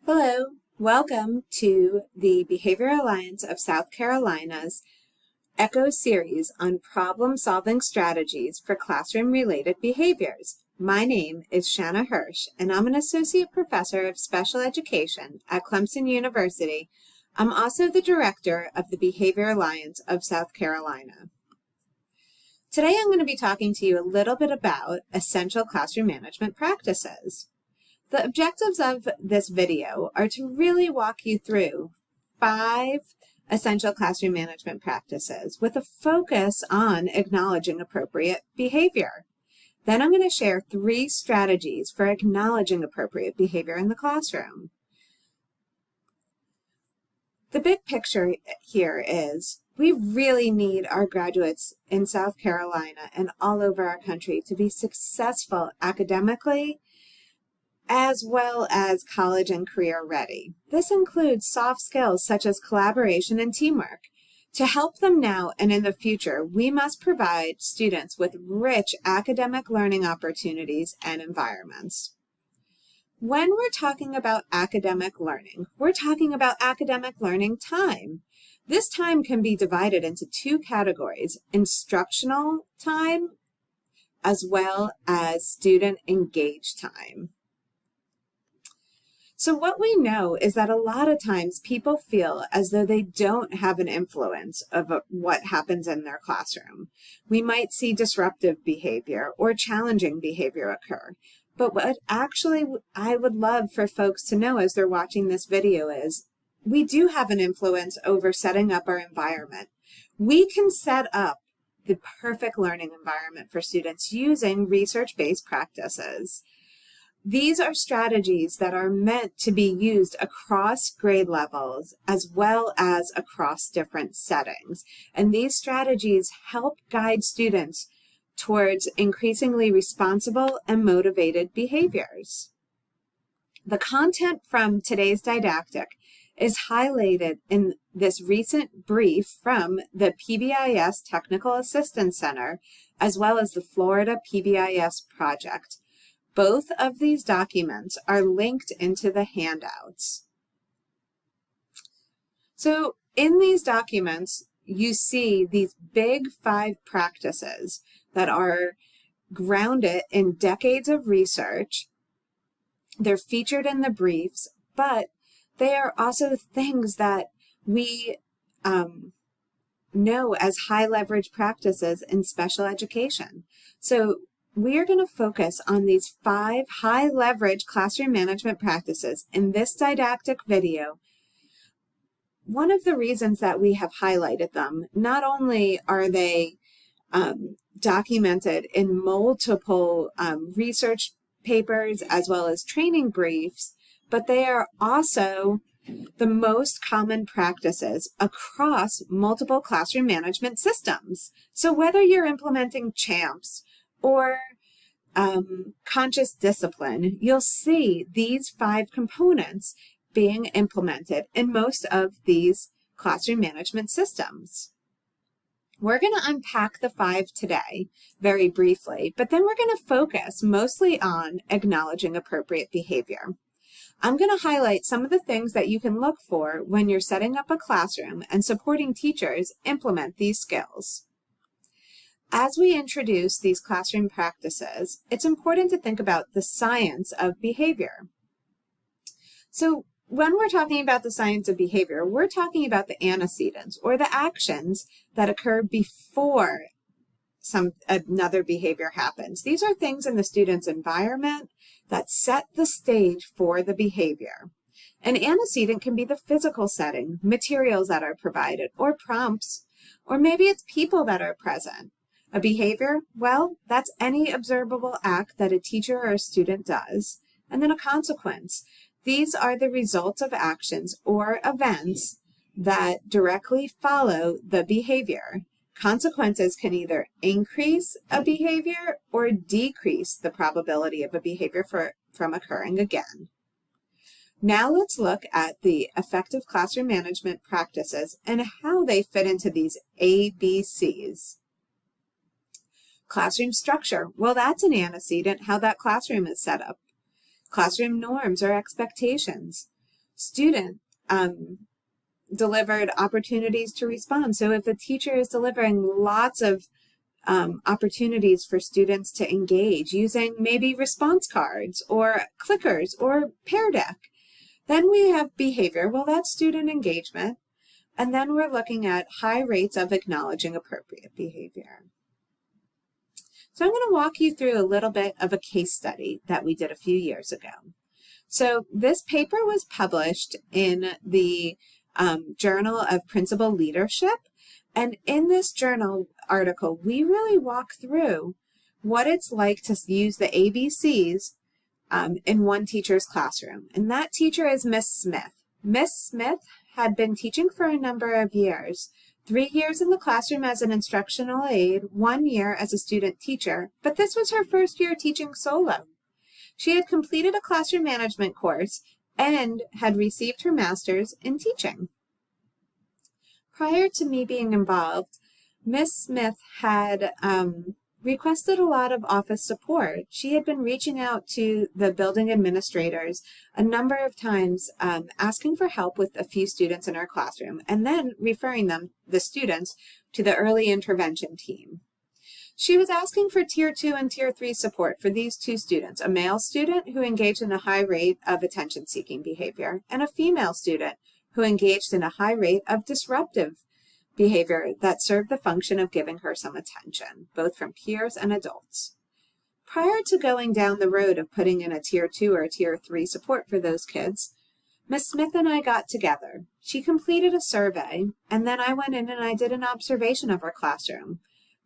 Hello, welcome to the Behavior Alliance of South Carolina's ECHO series on problem-solving strategies for classroom-related behaviors. My name is Shanna Hirsch, and I'm an associate professor of special education at Clemson University. I'm also the director of the Behavior Alliance of South Carolina. Today I'm going to be talking to you a little bit about essential classroom management practices. The objectives of this video are to really walk you through 5 essential classroom management practices with a focus on acknowledging appropriate behavior. Then I'm going to share 3 strategies for acknowledging appropriate behavior in the classroom. The big picture here is we really need our graduates in South Carolina and all over our country to be successful academically as well as college and career ready. This includes soft skills such as collaboration and teamwork. To help them now and in the future, we must provide students with rich academic learning opportunities and environments. When we're talking about academic learning, we're talking about academic learning time. This time can be divided into 2 categories: instructional time as well as student engaged time. So what we know is that a lot of times people feel as though they don't have an influence of what happens in their classroom. We might see disruptive behavior or challenging behavior occur. But what actually I would love for folks to know as they're watching this video is we do have an influence over setting up our environment. We can set up the perfect learning environment for students using research-based practices. These are strategies that are meant to be used across grade levels as well as across different settings. And these strategies help guide students towards increasingly responsible and motivated behaviors. The content from today's didactic is highlighted in this recent brief from the PBIS Technical Assistance Center as well as the Florida PBIS project. Both of these documents are linked into the handouts. So in these documents, you see these big 5 practices that are grounded in decades of research. They're featured in the briefs, but they are also things that we know as high leverage practices in special education. So we are going to focus on these 5 high leverage classroom management practices in this didactic video. One of the reasons that we have highlighted them, not only are they documented in multiple research papers as well as training briefs, but they are also the most common practices across multiple classroom management systems. So whether you're implementing CHAMPS or conscious discipline, you'll see these 5 components being implemented in most of these classroom management systems. We're going to unpack the 5 today very briefly, but then we're going to focus mostly on acknowledging appropriate behavior. I'm going to highlight some of the things that you can look for when you're setting up a classroom and supporting teachers implement these skills. As we introduce these classroom practices, it's important to think about the science of behavior. So when we're talking about the science of behavior, we're talking about the antecedents or the actions that occur before another behavior happens. These are things in the student's environment that set the stage for the behavior. An antecedent can be the physical setting, materials that are provided, or prompts, or maybe it's people that are present. A behavior, well, that's any observable act that a teacher or a student does. And then a consequence. These are the results of actions or events that directly follow the behavior. Consequences can either increase a behavior or decrease the probability of a behavior from occurring again. Now let's look at the effective classroom management practices and how they fit into these ABCs. Classroom structure, well, that's an antecedent, how that classroom is set up. Classroom norms or expectations. student delivered opportunities to respond. So if a teacher is delivering lots of opportunities for students to engage using maybe response cards or clickers or Pear Deck, then we have behavior. Well, that's student engagement. And then we're looking at high rates of acknowledging appropriate behavior. So I'm going to walk you through a little bit of a case study that we did a few years ago. So this paper was published in the Journal of Principal Leadership. And in this journal article, we really walk through what it's like to use the ABCs in one teacher's classroom. And that teacher is Miss Smith. Miss Smith had been teaching for a number of years, 3 years in the classroom as an instructional aide, 1 year as a student teacher, but this was her first year teaching solo. She had completed a classroom management course and had received her master's in teaching. Prior to me being involved, Miss Smith had requested a lot of office support. She had been reaching out to the building administrators a number of times, asking for help with a few students in her classroom, and then referring them, the students, to the early intervention team. She was asking for Tier 2 and Tier 3 support for these two students, a male student who engaged in a high rate of attention-seeking behavior, and a female student who engaged in a high rate of disruptive behavior that served the function of giving her some attention, both from peers and adults. Prior to going down the road of putting in a Tier 2 or a Tier 3 support for those kids, Miss Smith and I got together. She completed a survey, and then I went in and I did an observation of her classroom.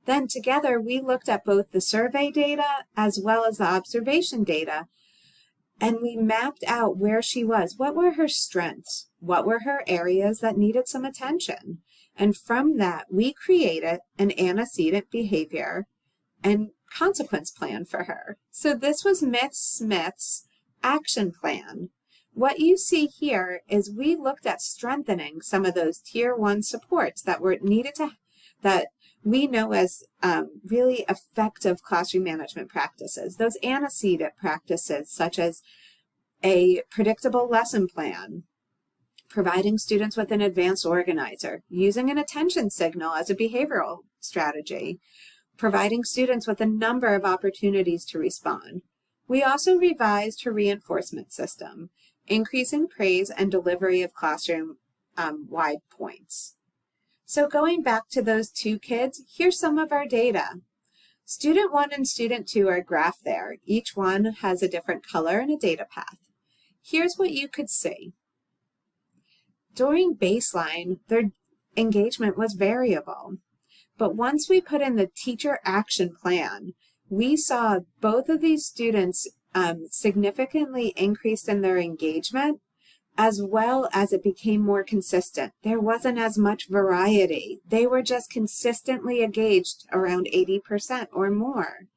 Then together we looked at both the survey data as well as the observation data, and we mapped out where she was. What were her strengths? What were her areas that needed some attention? And from that, we created an antecedent behavior and consequence plan for her. So this was Miss Smith's action plan. What you see here is we looked at strengthening some of those Tier 1 supports that were needed that we know as really effective classroom management practices. Those antecedent practices, such as a predictable lesson plan, providing students with an advanced organizer, using an attention signal as a behavioral strategy, providing students with a number of opportunities to respond. We also revised her reinforcement system, increasing praise and delivery of classroom-wide points. So going back to those two kids, here's some of our data. Student 1 and Student 2 are graphed there. Each one has a different color and a data path. Here's what you could see. During baseline, their engagement was variable. But once we put in the teacher action plan, we saw both of these students significantly increased in their engagement, as well as it became more consistent. There wasn't as much variety. They were just consistently engaged around 80% or more.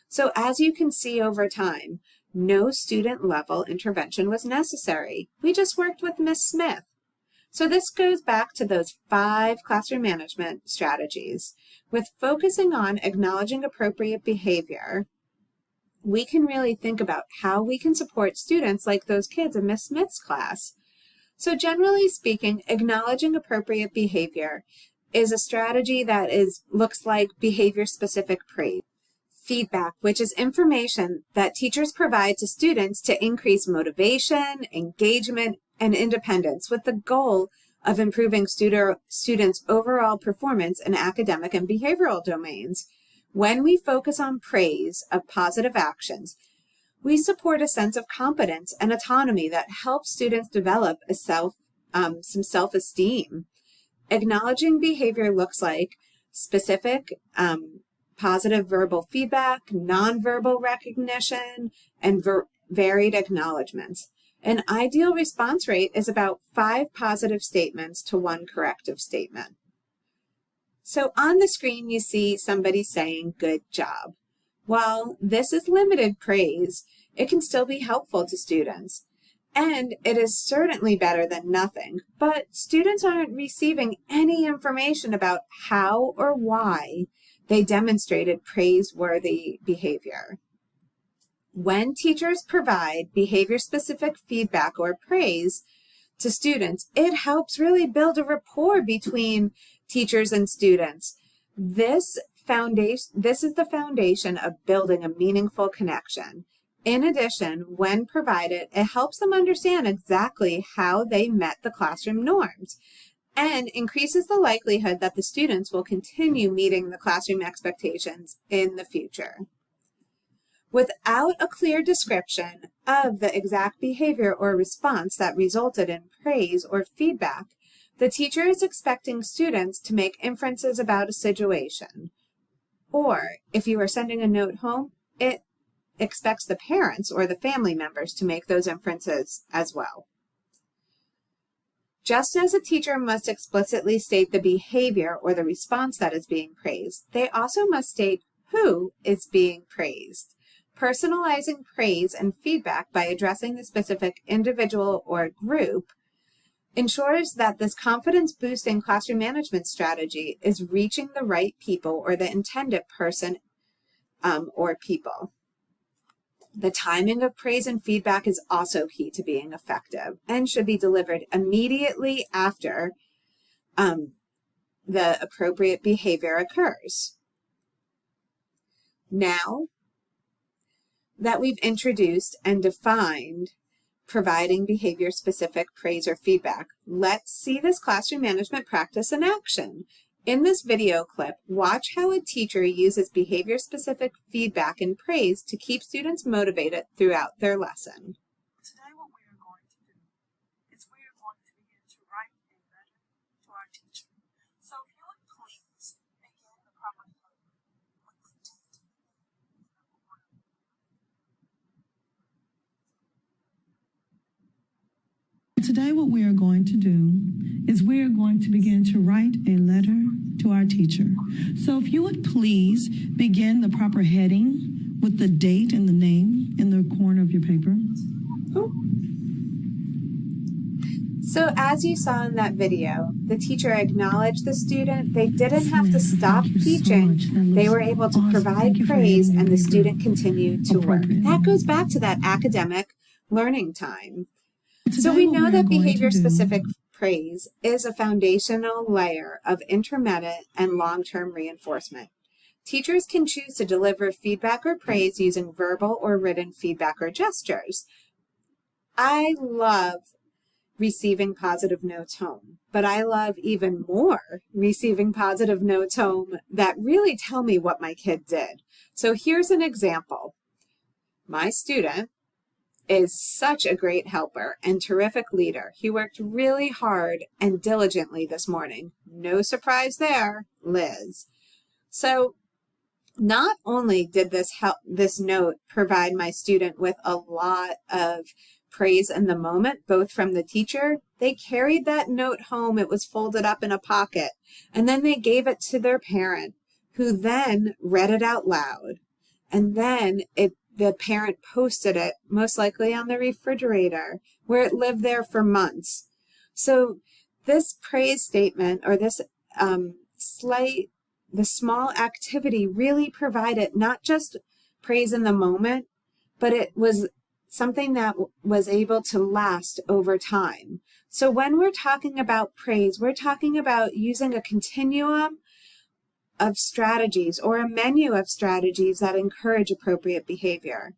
So as you can see over time, no student level intervention was necessary. We just worked with Miss Smith. So this goes back to those 5 classroom management strategies. With focusing on acknowledging appropriate behavior, we can really think about how we can support students like those kids in Miss Smith's class. So generally speaking, acknowledging appropriate behavior is a strategy that looks like behavior-specific praise. Feedback, which is information that teachers provide to students to increase motivation, engagement, and independence with the goal of improving students' overall performance in academic and behavioral domains. When we focus on praise of positive actions, we support a sense of competence and autonomy that helps students develop some self-esteem. Acknowledging behavior looks like specific positive verbal feedback, nonverbal recognition, and varied acknowledgments. An ideal response rate is about 5 positive statements to 1 corrective statement. So on the screen, you see somebody saying, "Good job." While this is limited praise, it can still be helpful to students. And it is certainly better than nothing, but students aren't receiving any information about how or why they demonstrated praiseworthy behavior. When teachers provide behavior-specific feedback or praise, to students. It helps really build a rapport between teachers and students. This is the foundation of building a meaningful connection. In addition, when provided, it helps them understand exactly how they met the classroom norms and increases the likelihood that the students will continue meeting the classroom expectations in the future. Without a clear description of the exact behavior or response that resulted in praise or feedback, the teacher is expecting students to make inferences about a situation. Or, if you are sending a note home, it expects the parents or the family members to make those inferences as well. Just as a teacher must explicitly state the behavior or the response that is being praised, they also must state who is being praised. Personalizing praise and feedback by addressing the specific individual or group ensures that this confidence-boosting classroom management strategy is reaching the right people or the intended person or people. The timing of praise and feedback is also key to being effective and should be delivered immediately after the appropriate behavior occurs. Now that we've introduced and defined providing behavior-specific praise or feedback, let's see this classroom management practice in action. In this video clip, watch how a teacher uses behavior-specific feedback and praise to keep students motivated throughout their lesson. Today what we are going to do is we are going to begin to write a letter to our teacher. So if you would please begin the proper code with the date. Today what we are going to do is we are going to begin to write a letter to our teacher. So if you would please begin the proper heading with the date and the name in the corner of your paper. So as you saw in that video, the teacher acknowledged the student. They didn't have to stop teaching. They were able to provide praise and the student continued to work. That goes back to that academic learning time. So we know that behavior-specific praise is a foundational layer of intermediate and long-term reinforcement. Teachers can choose to deliver feedback or praise using verbal or written feedback or gestures. I love receiving positive notes home, but I love even more receiving positive notes home that really tell me what my kid did. So here's an example. My student is such a great helper and terrific leader. He worked really hard and diligently this morning. No surprise there, Liz. So not only did this note provide my student with a lot of praise in the moment, both from the teacher, they carried that note home. It was folded up in a pocket, and then they gave it to their parent, who then read it out loud. And then the parent posted it, most likely on the refrigerator, where it lived there for months. So this praise statement, or this the small activity, really provided not just praise in the moment, but it was something that was able to last over time. So when we're talking about praise, we're talking about using a continuum of strategies or a menu of strategies that encourage appropriate behavior.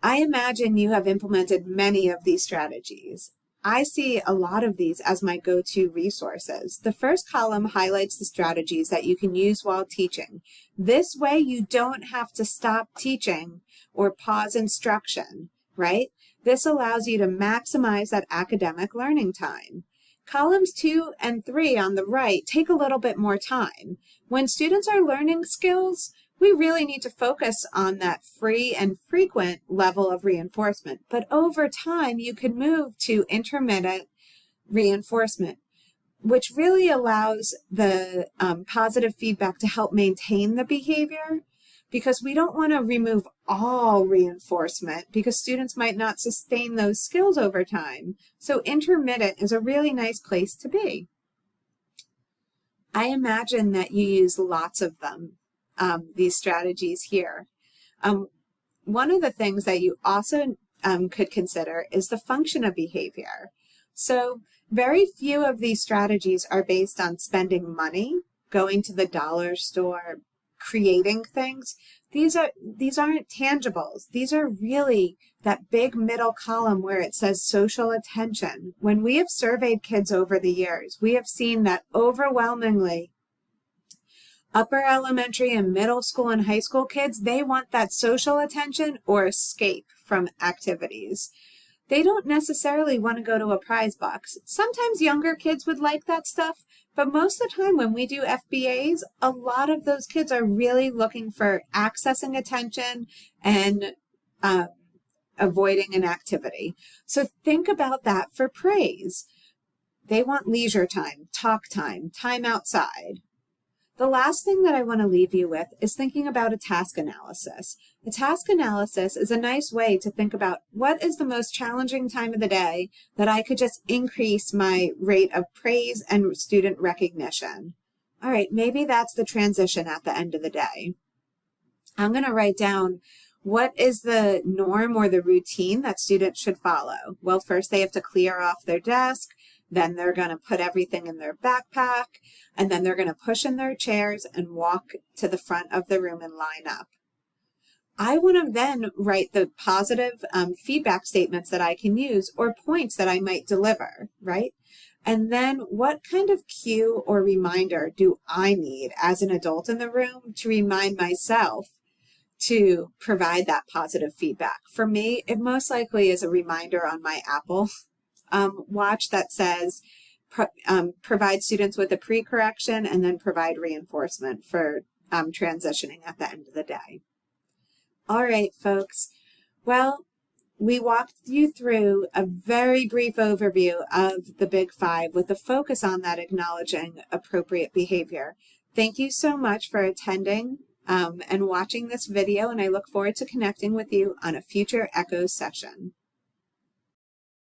I imagine you have implemented many of these strategies. I see a lot of these as my go-to resources. The first column highlights the strategies that you can use while teaching. This way you don't have to stop teaching or pause instruction, right? This allows you to maximize that academic learning time. Columns 2 and 3 on the right take a little bit more time. When students are learning skills, we really need to focus on that free and frequent level of reinforcement. But over time, you can move to intermittent reinforcement, which really allows the positive feedback to help maintain the behavior, because we don't want to remove all reinforcement because students might not sustain those skills over time. So intermittent is a really nice place to be. I imagine that you use lots of them, these strategies here. One of the things that you also could consider is the function of behavior. So very few of these strategies are based on spending money, going to the dollar store, creating things. These aren't tangibles. These are really that big middle column where it says social attention. When we have surveyed kids over the years, we have seen that overwhelmingly upper elementary and middle school and high school kids, they want that social attention or escape from activities. They don't necessarily want to go to a prize box. Sometimes younger kids would like that stuff, but most of the time when we do FBAs, a lot of those kids are really looking for accessing attention and avoiding an activity. So think about that for praise. They want leisure time, talk time, time outside. The last thing that I want to leave you with is thinking about a task analysis. A task analysis is a nice way to think about what is the most challenging time of the day that I could just increase my rate of praise and student recognition. All right, maybe that's the transition at the end of the day. I'm going to write down what is the norm or the routine that students should follow. Well, first they have to clear off their desk. Then they're going to put everything in their backpack, and then they're going to push in their chairs and walk to the front of the room and line up. I want to then write the positive feedback statements that I can use or points that I might deliver, right? And then what kind of cue or reminder do I need as an adult in the room to remind myself to provide that positive feedback? For me, it most likely is a reminder on my Apple watch that says provide students with a pre-correction and then provide reinforcement for transitioning at the end of the day. All right, folks. Well, we walked you through a very brief overview of the Big Five with a focus on that acknowledging appropriate behavior. Thank you so much for attending and watching this video, and I look forward to connecting with you on a future ECHO session.